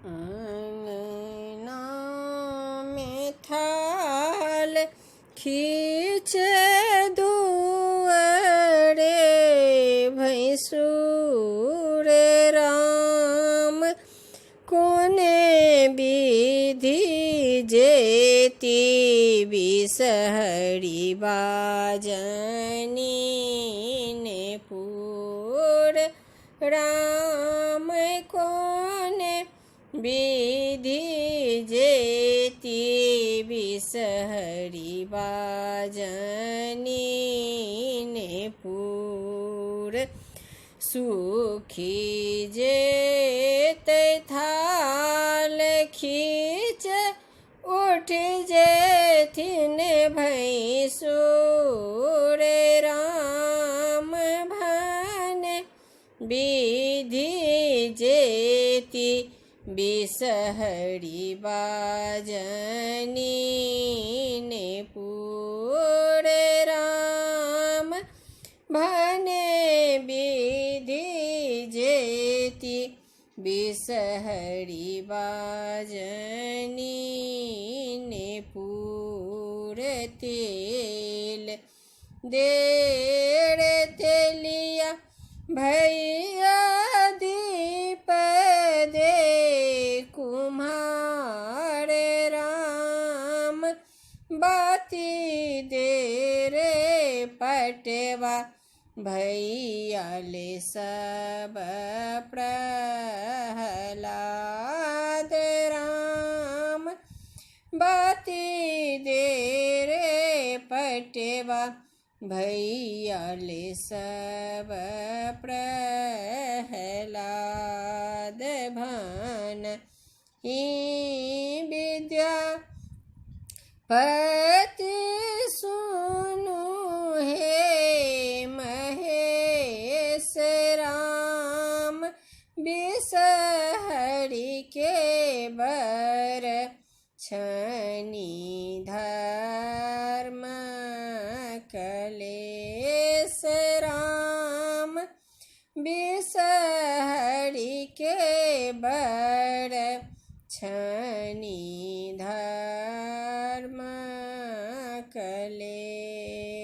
अंगना में थाल खींचे दुआरे भैंसुर राम कोने विधि जेती बिसहरी बाजनी ने पूर राम कोने विधि जेती बिसहरी बाजनी ने पूर सुखी जेत थाल खींच उठ जेथिन भैंसुर राम भने विधि जेती बिसहरी बाजनी ने पूर राम भने विधि जेती बिसहरी बाजनी ने पूर तेल देर तेलिया भैया दीप दे कुम्हार राम बाती दे रे पटवा भैया ले सब प्रहलाद राम बाती दे रे पटवा भैया ले सब प्रहलाद भान ही विद्या पति सुनु हे महेश राम बिसहरी के बर छनी धर्म कलेश राम बिसहरी के बर छनी